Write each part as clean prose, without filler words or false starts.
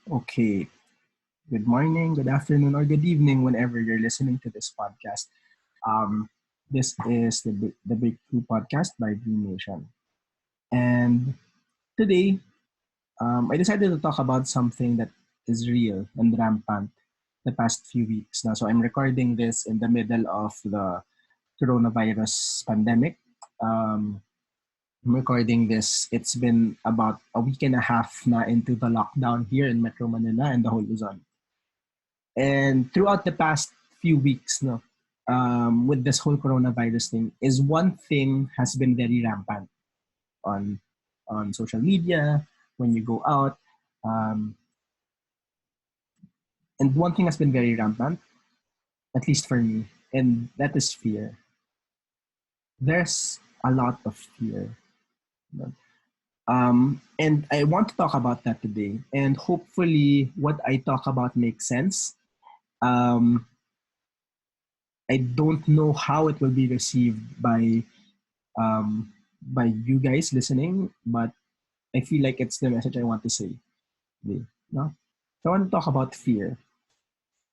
Okay. Good morning, good afternoon, or good evening whenever you're listening to this podcast. Um, this is the Breakthrough Podcast by Green Nation. And today, I decided to talk about something that is real and rampant the past few weeks now. So I'm recording this in the middle of the coronavirus pandemic. Um, I'm recording this. It's been about a week and a half na into the lockdown here in Metro Manila and the whole Luzon. And throughout the past few weeks, no, with this whole coronavirus thing, is one thing has been very rampant on social media when you go out, um, and one thing has been very rampant, at least for me, and that is fear. There's a lot of fear, no? And I want to talk about that today, and hopefully, what I talk about makes sense. Um, I don't know how it will be received um, by you guys listening, but I feel like it's the message I want to say. No? So I want to talk about fear.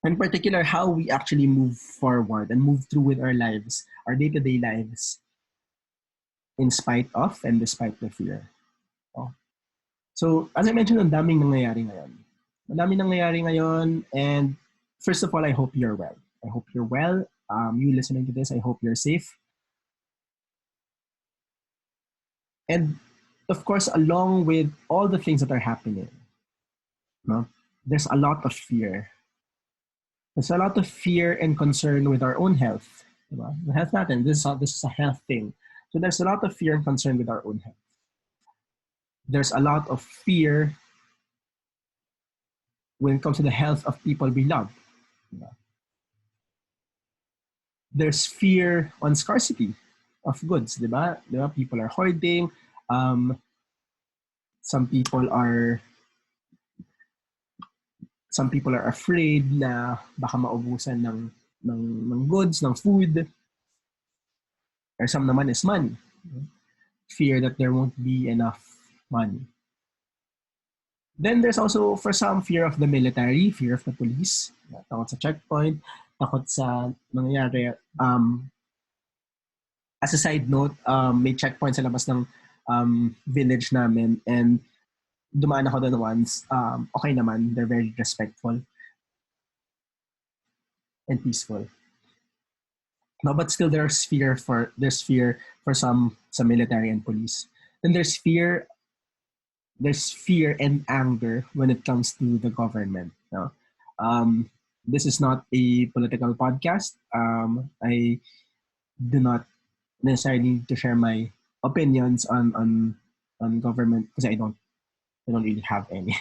In particular, how we actually move forward and move through with our lives, our day-to-day lives, in spite of and despite the fear. Oh. So, as I mentioned, ang daming nangyayari ngayon. Ang daming nangyayari ngayon, and first of all, I hope you're well. I hope you're well. You listening to this, I hope you're safe. And of course, along with all the things that are happening, no, there's a lot of fear. There's a lot of fear and concern with our own health. Diba? The health natin, this is a health thing. So there's a lot of fear and concern with our own health. There's a lot of fear when it comes to the health of people we love. Diba? There's fear on scarcity of goods. Diba? Diba? People are hoarding. Um, some people are some people are afraid na baka maubusan ng goods, ng food, or some naman is money. Fear that there won't be enough money. Then there's also for some fear of the military, fear of the police, takot sa checkpoint, takot sa nangyayari. As a side note, may checkpoint sa labas ng village namin, and dumaan ako doon once. Okay naman, they're very respectful and peaceful. No, but still there's fear for some military and police. Then there's fear and anger when it comes to the government. No? This is not a political podcast. I do not necessarily need to share my opinions on government because I don't really have any.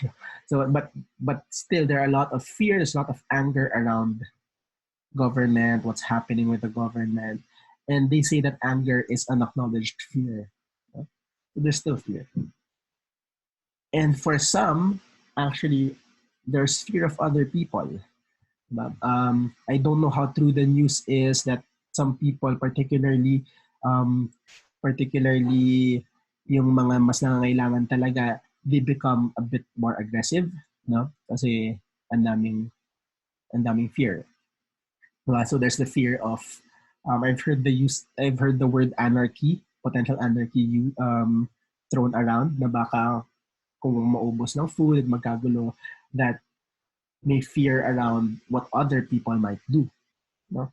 So, but still, there are a lot of fear. There's a lot of anger around government. What's happening with the government, and they say that anger is unacknowledged fear. No? So there's still fear. And for some, actually, there's fear of other people. But, I don't know how true the news is that some people, um, particularly yung mga mas nangangailangan talaga, they become a bit more aggressive, no? Kasi ang daming fear. So there's the fear of, I've heard the word anarchy, potential anarchy, thrown around na baka kung maubos ng food, magkagulo, that may fear around what other people might do. No?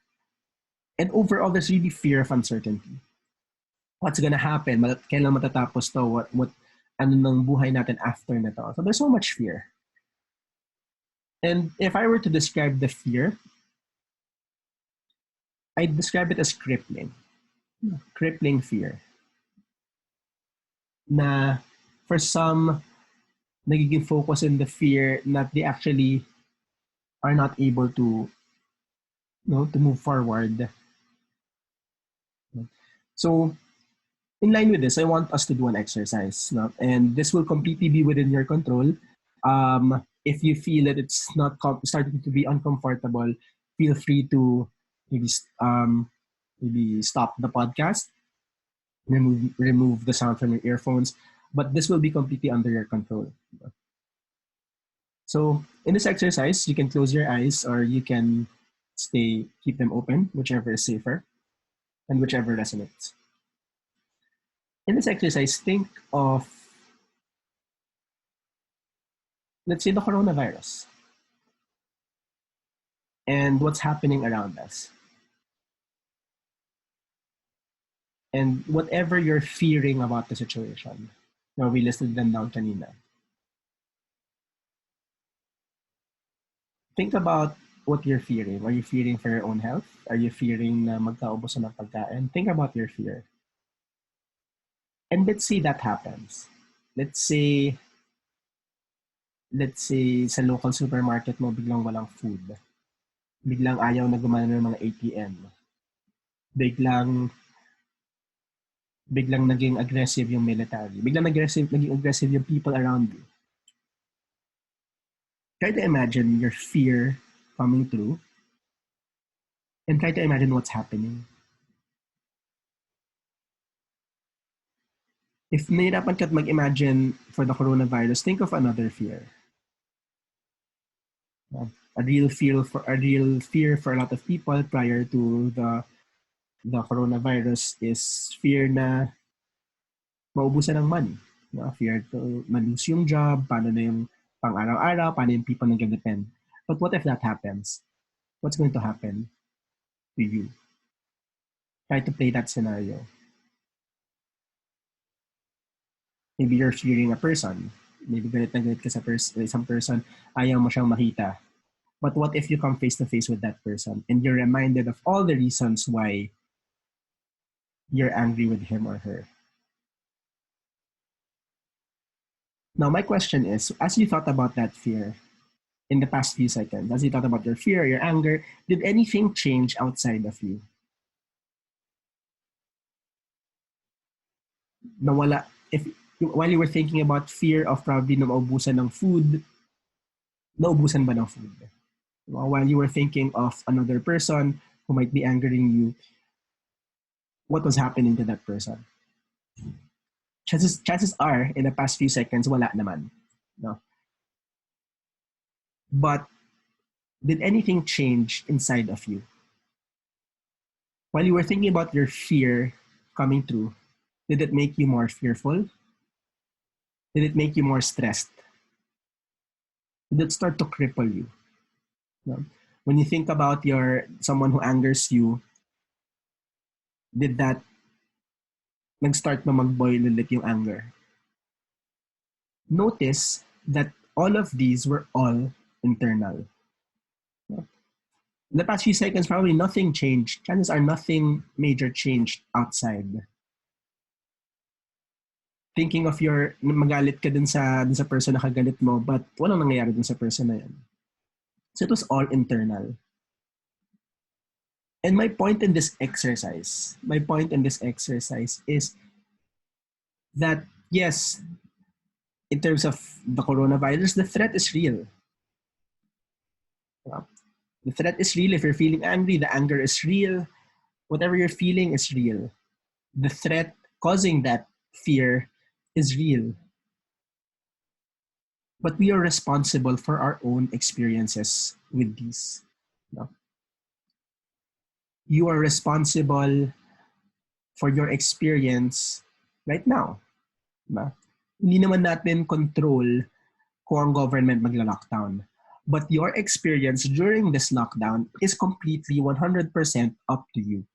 And overall, there's really fear of uncertainty. What's gonna happen? Kailan matatapos to? Ano ng buhay natin after na to? So there's so much fear. And if I were to describe the fear, I'd describe it as crippling. Crippling fear. Na for some, nagiging focus in the fear that they actually are not able to, to move forward. So, in line with this, I want us to do an exercise, no? And this will completely be within your control. If you feel that it's not starting to be uncomfortable, feel free to maybe maybe stop the podcast, remove the sound from your earphones. But this will be completely under your control. So in this exercise, you can close your eyes or you can keep them open, whichever is safer and whichever resonates. In this exercise, think of, let's say, the coronavirus and what's happening around us. And whatever you're fearing about the situation. Now, we listed them down kanina. Think about what you're fearing. Are you fearing for your own health? Are you fearing na magkaubusan ng pagkain? Think about your fear. And let's say that happens. Let's say sa local supermarket mo biglang walang food. Biglang ayaw na gumana ng mga ATM. Biglang naging aggressive yung military. Biglang naging aggressive yung people around you. Try to imagine your fear coming through and try to imagine what's happening. If nahirapan ka't mag-imagine for the coronavirus, think of another fear. A real fear for a lot of people prior to the coronavirus is fear na maubusan ng money. Fear to ma-lose yung job, paano na yung pang-araw-araw, paano yung people nag-depend. But what if that happens? What's going to happen to you? Try to play that scenario. Maybe you're fearing a person. Maybe galit na galit ka sa isang person, ayaw mo siyang makita. But what if you come face to face with that person and you're reminded of all the reasons why you're angry with him or her? Now, my question is, as you thought about that fear in the past few seconds, as you thought about your fear, your anger, did anything change outside of you? Nawala, while you were thinking about fear of probably na maubusan ng food, naubusan ba ng food? While you were thinking of another person who might be angering you, what was happening to that person? Chances are, in the past few seconds, wala naman. No? But did anything change inside of you? While you were thinking about your fear coming true, did it make you more fearful? Did it make you more stressed? Did it start to cripple you? No? When you think about someone who angers you, did that nag-start na mag-boil ulit yung anger? Notice that all of these were all internal. In the past few seconds, probably nothing changed. Chances are nothing major changed outside. Thinking of magalit ka dun sa person na kagalit mo, but walang nangyayari dun sa person na yan. So it was all internal. And my point in this exercise is that, yes, in terms of the coronavirus, the threat is real. The threat is real. If you're feeling angry, the anger is real. Whatever you're feeling is real. The threat causing that fear is real. But we are responsible for our own experiences with these. You are responsible for your experience right now. Hindi naman natin control kung ang government magla-lockdown. But your experience during this lockdown is completely 100% up to you.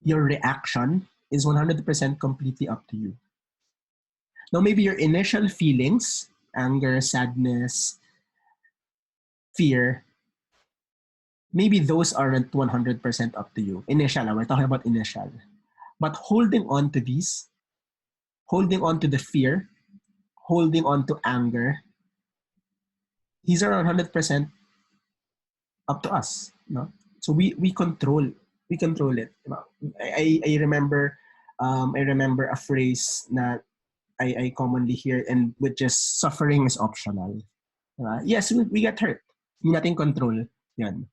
Your reaction is 100% completely up to you. Now, maybe your initial feelings, anger, sadness, fear, maybe those aren't 100% up to you. Initial, we're talking about initial. But holding on to these, holding on to the fear, holding on to anger, these are 100% up to us. So we control it. I remember a phrase that I commonly hear, and which is suffering is optional. Yes, we get hurt. Hindi natin control yan.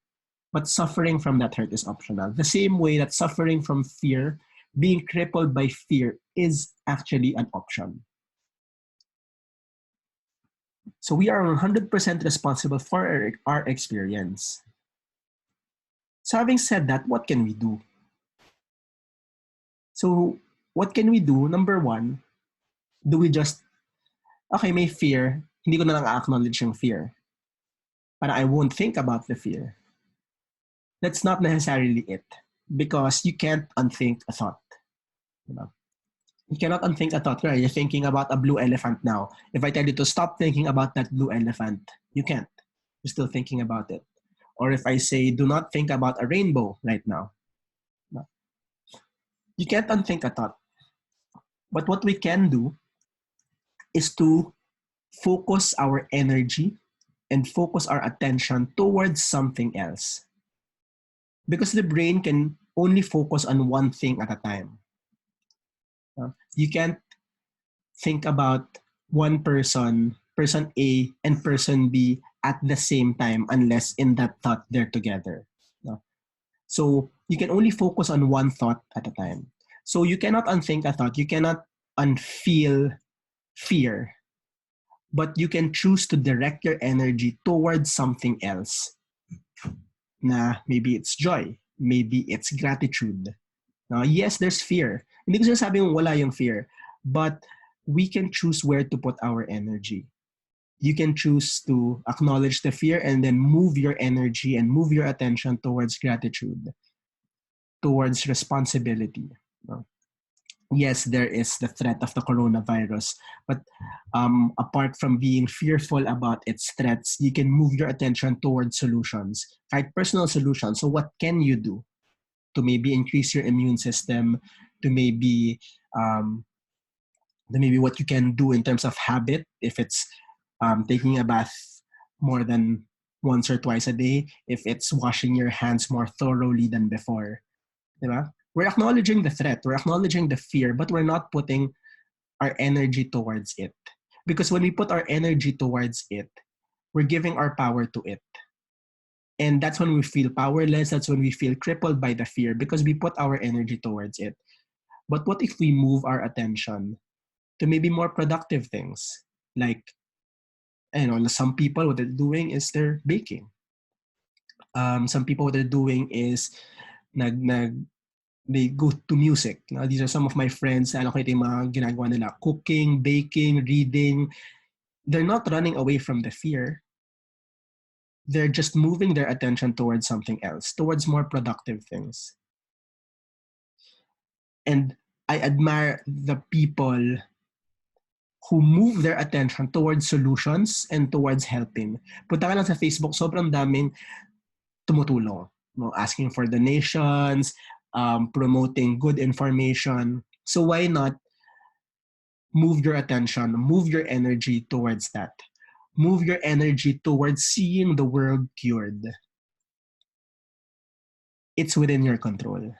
But suffering from that hurt is optional. The same way that suffering from fear, being crippled by fear, is actually an option. So we are 100% responsible for our experience. So having said that, what can we do? So what can we do? Number one, do we just, okay, may fear, hindi ko na lang acknowledge yung fear. Para I won't think about the fear. That's not necessarily it. Because you can't unthink a thought. Diba? You cannot unthink a thought. Right? You're thinking about a blue elephant now. If I tell you to stop thinking about that blue elephant, you can't. You're still thinking about it. Or if I say, do not think about a rainbow right now. You can't unthink a thought. But what we can do is to focus our energy and focus our attention towards something else. Because the brain can only focus on one thing at a time. You can't think about one person, person A and person B at the same time unless in that thought they're together. So you can only focus on one thought at a time. So you cannot unthink a thought. You cannot unfeel fear. But you can choose to direct your energy towards something else. Na maybe it's joy. Maybe it's gratitude. Yes, there's fear. Hindi ko sinasabing wala yung fear. But we can choose where to put our energy. You can choose to acknowledge the fear and then move your energy and move your attention towards gratitude, towards responsibility. Yes, there is the threat of the coronavirus, but apart from being fearful about its threats, you can move your attention towards solutions, right? Personal solutions. So what can you do to maybe increase your immune system, to maybe what you can do in terms of habit, if it's taking a bath more than once or twice a day, if it's washing your hands more thoroughly than before. Diba? We're acknowledging the threat, we're acknowledging the fear, but we're not putting our energy towards it. Because when we put our energy towards it, we're giving our power to it. And that's when we feel powerless, that's when we feel crippled by the fear because we put our energy towards it. But what if we move our attention to maybe more productive things? Like, some people, what they're doing is they're baking. Some people, what they're doing is they go to music. These are some of my friends. Ano kayo yung mga ginagawa nila? Cooking, baking, reading. They're not running away from the fear. They're just moving their attention towards something else, towards more productive things. And I admire the people who move their attention towards solutions and towards helping. Punta ka lang sa Facebook, sobrang daming tumutulong. Asking for donations, promoting good information. So why not move your attention, move your energy towards that? Move your energy towards seeing the world cured. It's within your control.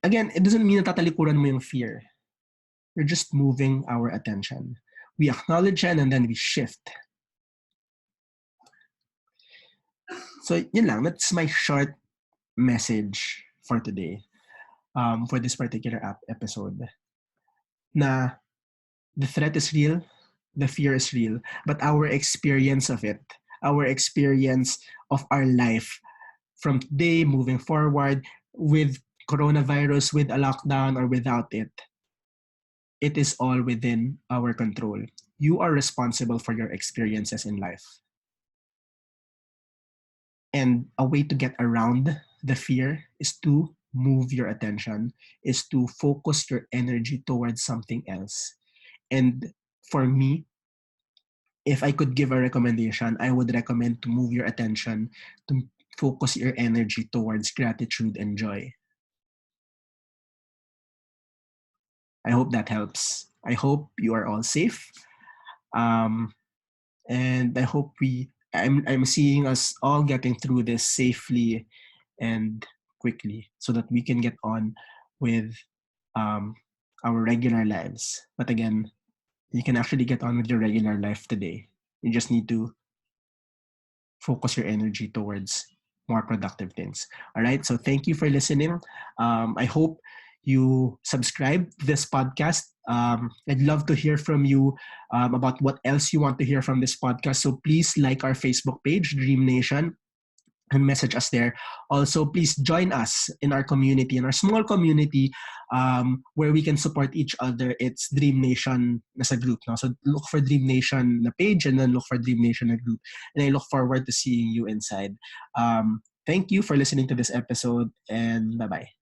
Again, it doesn't mean na tatalikuran mo yung fear. We're just moving our attention. We acknowledge it and then we shift. So yun lang, that's my short message for today, for this particular episode. Na the threat is real, the fear is real, but our experience of it, our experience of our life from today moving forward with coronavirus, with a lockdown or without it, it is all within our control. You are responsible for your experiences in life. And a way to get around the fear is to move your attention, is to focus your energy towards something else. And for me, if I could give a recommendation, I would recommend to move your attention, to focus your energy towards gratitude and joy. I hope that helps. I hope you are all safe. And I hope I'm seeing us all getting through this safely and quickly so that we can get on with our regular lives. But again, you can actually get on with your regular life today. You just need to focus your energy towards more productive things. All right. So thank you for listening. I hope you subscribe to this podcast. I'd love to hear from you about what else you want to hear from this podcast. So please like our Facebook page, Dream Nation, and message us there. Also, please join us in our community, in our small community, where we can support each other. It's Dream Nation as a group. No? So look for Dream Nation na page and then look for Dream Nation na group. And I look forward to seeing you inside. Thank you for listening to this episode, and bye-bye.